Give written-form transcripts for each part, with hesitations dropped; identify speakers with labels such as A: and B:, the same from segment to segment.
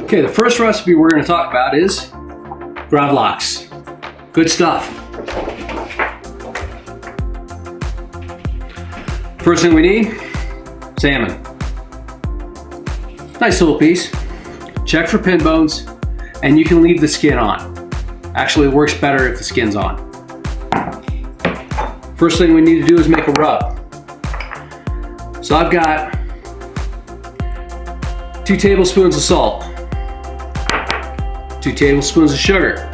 A: Okay, the first recipe we're going to talk about is Gravlax. Good stuff. First thing we need, salmon. Nice little piece. Check for pin bones, and you can leave the skin on. Actually, it works better if the skin's on. First thing we need to do is make a rub. So I've got 2 tablespoons of salt, 2 tablespoons of sugar,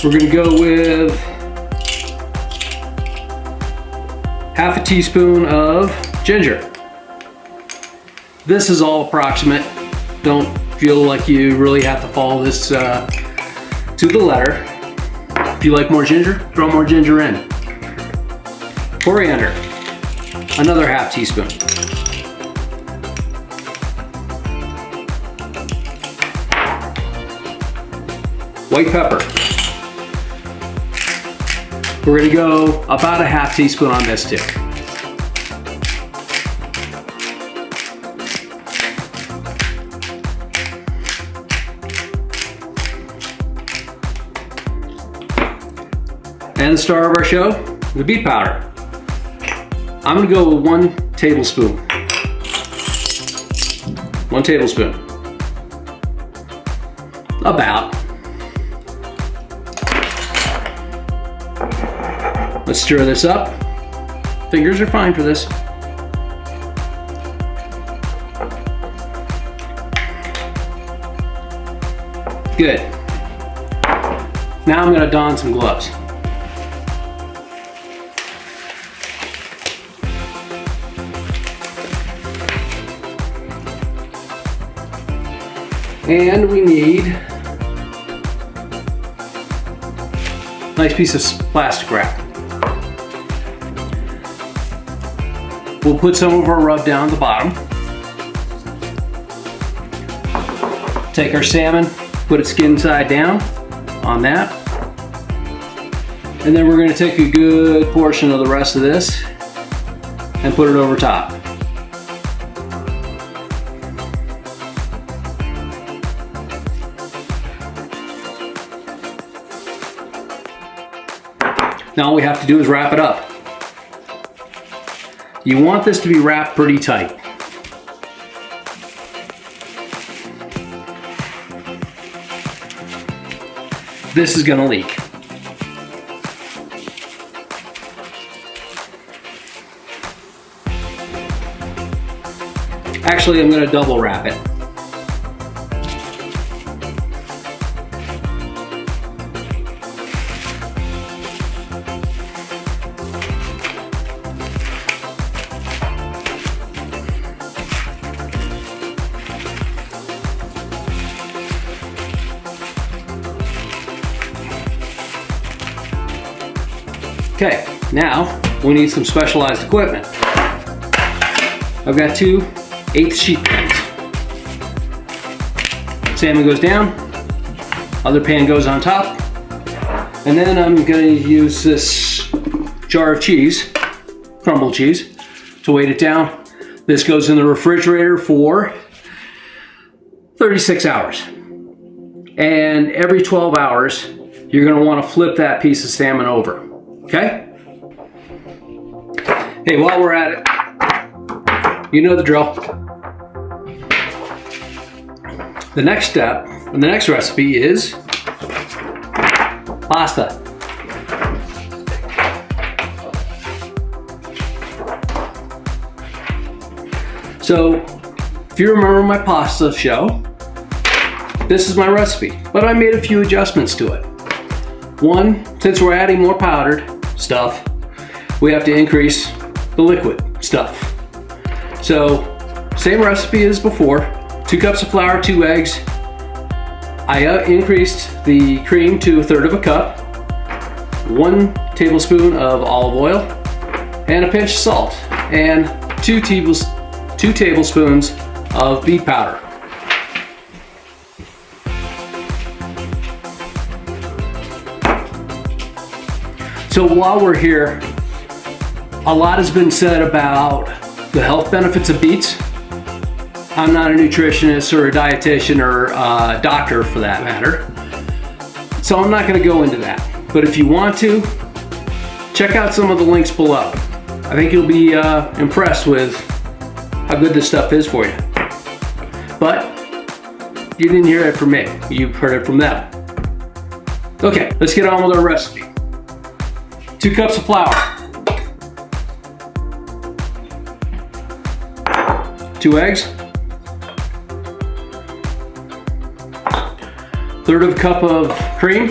A: we're going to go with half a teaspoon of ginger. This is all approximate. Don't feel like you really have to follow this to the letter. If you like more ginger, throw more ginger in. Coriander, another half teaspoon. White pepper. We're going to go about a half teaspoon on this too. And the star of our show, the beet powder. I'm going to go with 1 tablespoon. 1 tablespoon. About. Let's stir this up. Fingers are fine for this. Good. Now I'm going to don some gloves. And we need a nice piece of plastic wrap. We'll put some of our rub down at the bottom. Take our salmon, put it skin side down on that. And then we're going to take a good portion of the rest of this and put it over top. Now all we have to do is wrap it up. You want this to be wrapped pretty tight. This is going to leak. Actually, I'm going to double wrap it. Okay, now we need some specialized equipment. I've got 2 1/8 sheet pans. Salmon goes down, other pan goes on top, and then I'm going to use this jar of cheese, crumbled cheese, to weight it down. This goes in the refrigerator for 36 hours. And every 12 hours, you're going to want to flip that piece of salmon over. Okay? Hey, while we're at it, you know the drill. The next step, and the next recipe is pasta. So, if you remember my pasta show, this is my recipe, but I made a few adjustments to it. One, since we're adding more powdered stuff, we have to increase the liquid stuff. So, same recipe as before, 2 cups of flour, 2 eggs. I increased the cream to 1/3 cup, 1 tablespoon of olive oil, and a pinch of salt, and 2 tablespoons of beet powder. So while we're here, a lot has been said about the health benefits of beets. I'm not a nutritionist or a dietitian or a doctor for that matter, so I'm not going to go into that. But if you want to, check out some of the links below. I think you'll be impressed with how good this stuff is for you. But you didn't hear it from me, you've heard it from them. Okay, let's get on with our recipe. 2 cups of flour, 2 eggs, 1/3 of a cup of cream,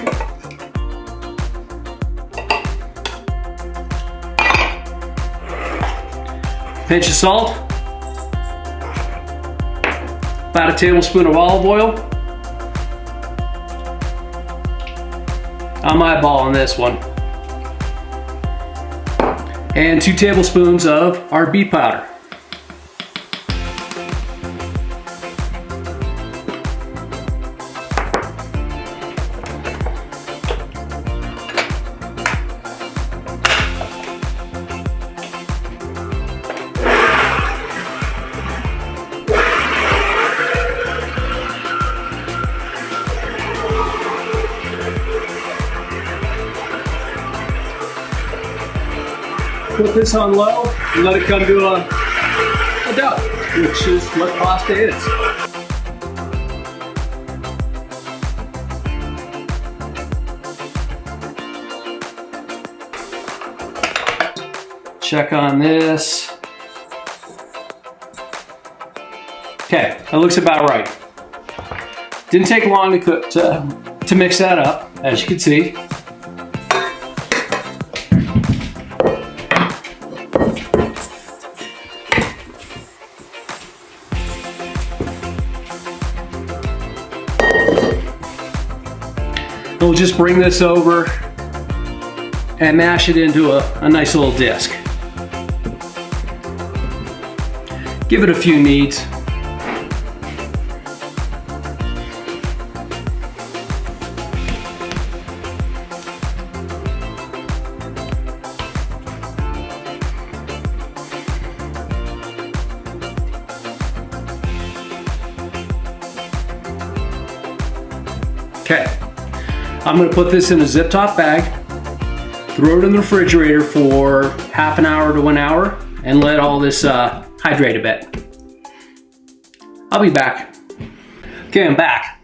A: pinch of salt, about a tablespoon of olive oil. I'm eyeballing this one. And 2 tablespoons of our beet powder. Put this on low and let it come to a dough, which is what pasta is. Check on this. Okay, that looks about right. Didn't take long to cook to mix that up, as you can see. We'll just bring this over and mash it into a nice little disc. Give it a few kneads. Okay. I'm going to put this in a zip top bag, throw it in the refrigerator for half an hour to 1 hour, and let all this hydrate a bit. I'll be back. Okay, I'm back.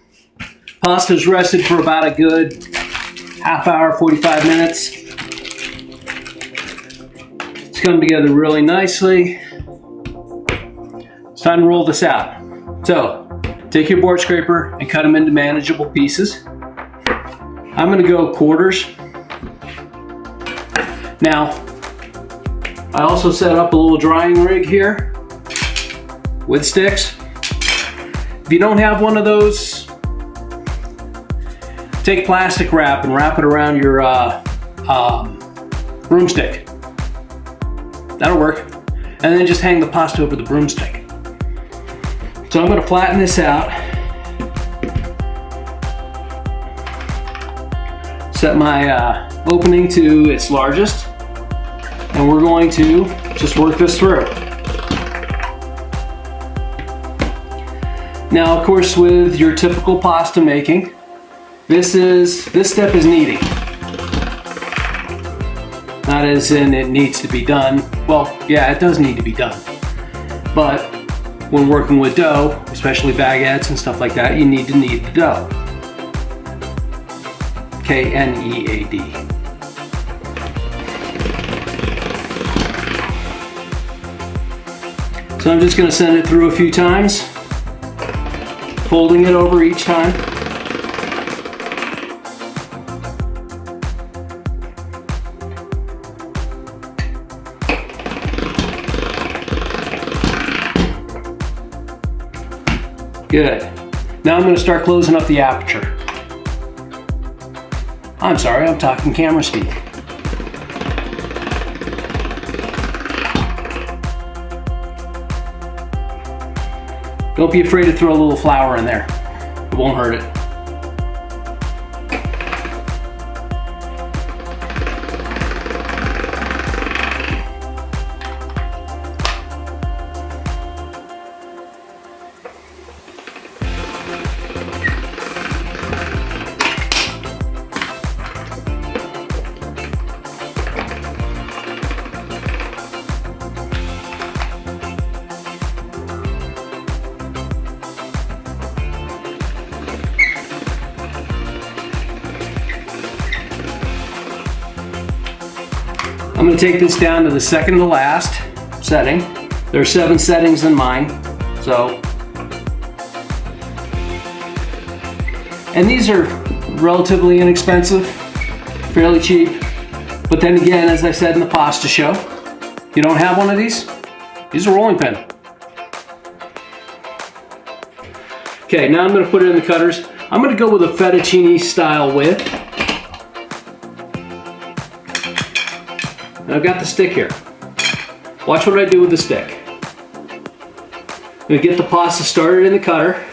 A: Pasta's rested for about a good half hour, 45 minutes. It's come together really nicely. It's time to roll this out. So, take your board scraper and cut them into manageable pieces. I'm going to go quarters. Now, I also set up a little drying rig here with sticks. If you don't have one of those, take plastic wrap and wrap it around your broomstick. That'll work. And then just hang the pasta over the broomstick. So I'm going to flatten this out. Set my opening to its largest, and we're going to just work this through. Now, of course, with your typical pasta making, this step is kneading. Not as in it needs to be done. Well, yeah, it does need to be done. But when working with dough, especially baguettes and stuff like that, you need to knead the dough. K-N-E-A-D. So I'm just going to send it through a few times, folding it over each time. Good. Now I'm going to start closing up the aperture. I'm sorry, I'm talking camera speed. Don't be afraid to throw a little flour in there. It won't hurt it. I'm going to take this down to the second to last setting. There are 7 settings in mine, so. And these are relatively inexpensive, fairly cheap. But then again, as I said in the pasta show, you don't have one of these? Use a rolling pin. Okay, now I'm going to put it in the cutters. I'm going to go with a fettuccine style width. And I've got the stick here. Watch what I do with the stick. I'm going to get the pasta started in the cutter.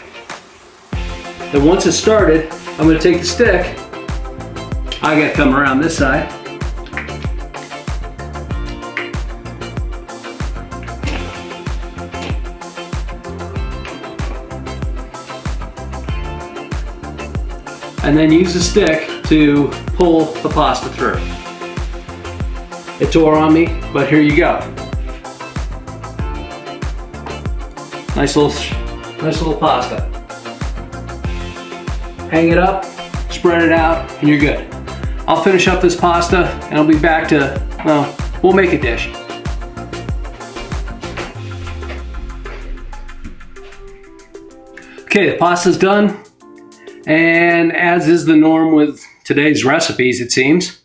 A: Then once it's started, I'm going to take the stick. I got to come around this side. And then use the stick to pull the pasta through. It tore on me, but here you go. Nice little pasta. Hang it up, spread it out, and you're good. I'll finish up this pasta, and I'll be back to, well, we'll make a dish. Okay, the pasta's done. And as is the norm with today's recipes, it seems,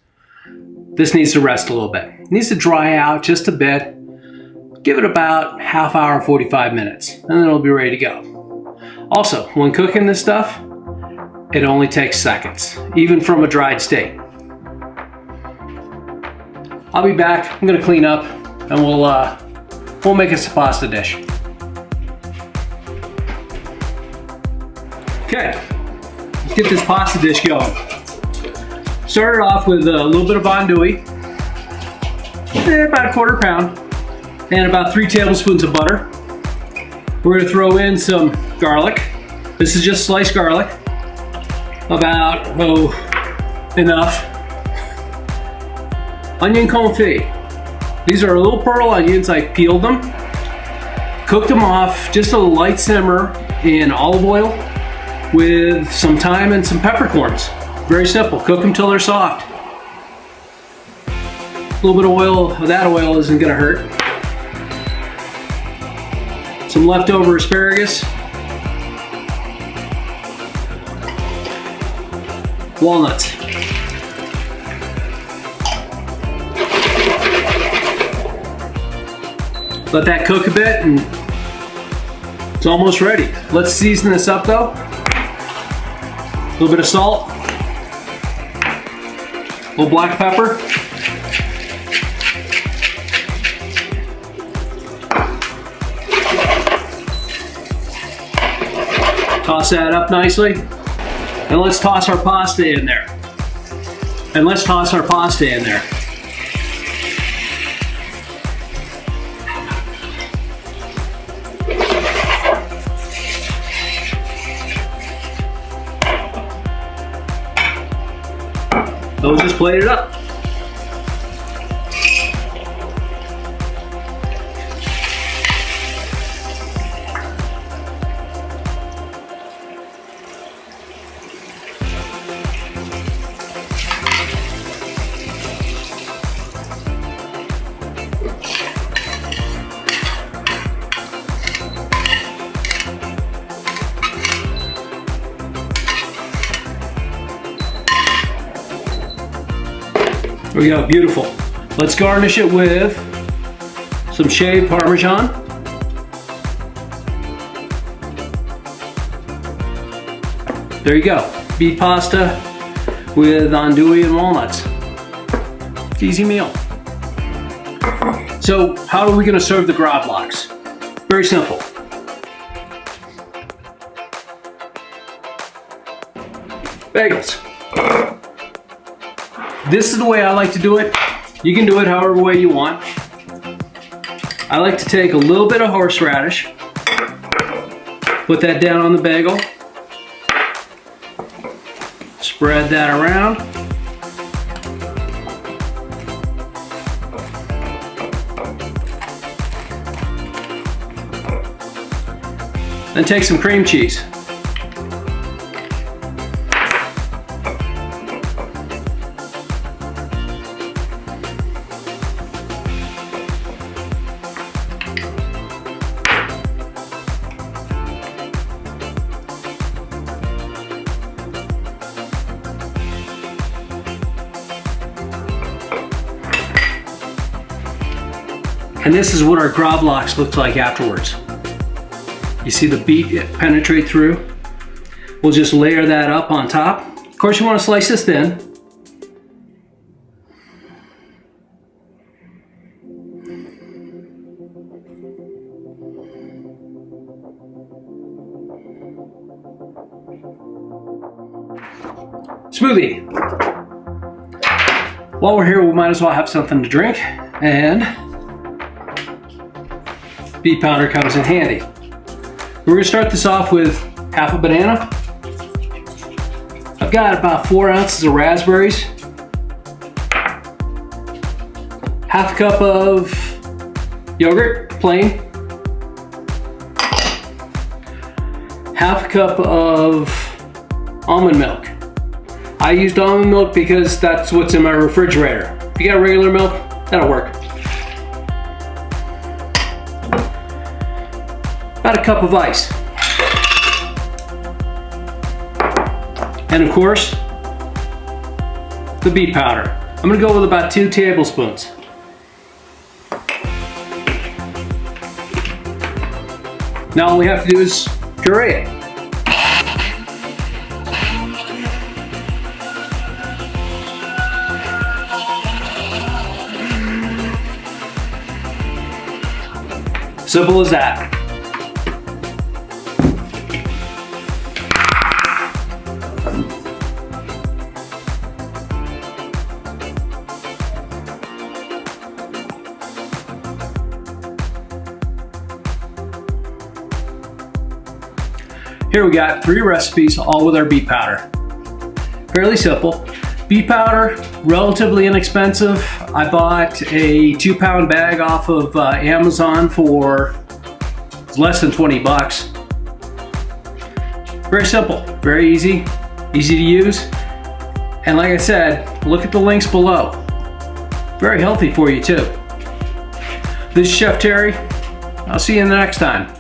A: this needs to rest a little bit. It needs to dry out just a bit. Give it about half hour, 45 minutes, and then it'll be ready to go. Also, when cooking this stuff, it only takes seconds, even from a dried state. I'll be back. I'm gonna clean up, and we'll make us a pasta dish. Okay. Let's get this pasta dish going. Started off with a little bit of andouille, about a quarter pound, and about 3 tablespoons of butter. We're going to throw in some garlic. This is just sliced garlic, about enough. Onion confit. These are little pearl onions. I peeled them, cooked them off, just a light simmer in olive oil with some thyme and some peppercorns. Very simple. Cook them till they're soft. A little bit of oil, that oil isn't going to hurt. Some leftover asparagus. Walnuts. Let that cook a bit and it's almost ready. Let's season this up though. A little bit of salt, a little black pepper, toss that up nicely, and let's toss our pasta in there. Those just plate it up. There we go, beautiful. Let's garnish it with some shaved Parmesan. There you go, beef pasta with andouille and walnuts. It's an easy meal. So how are we gonna serve the Gravlax? Very simple. Bagels. This is the way I like to do it. You can do it however way you want. I like to take a little bit of horseradish, put that down on the bagel, spread that around. Then take some cream cheese. And this is what our Gravlax looks like afterwards. You see the beet penetrate through. We'll just layer that up on top. Of course, you want to slice this thin. Smoothie. While we're here, we might as well have something to drink, and beet powder comes in handy. We're gonna start this off with half a banana. I've got about 4 ounces of raspberries, half a cup of yogurt, plain, half a cup of almond milk. I used almond milk because that's what's in my refrigerator. If you got regular milk, that'll work. About a cup of ice. And of course, the beet powder. I'm gonna go with about 2 tablespoons. Now all we have to do is puree it. Simple as that. Here we got 3 recipes, all with our beet powder. Fairly simple. Beet powder, relatively inexpensive. I bought a 2-pound bag off of Amazon for less than 20 bucks. Very simple, very easy to use. And like I said, look at the links below. Very healthy for you too. This is Chef Terry. I'll see you in the next time.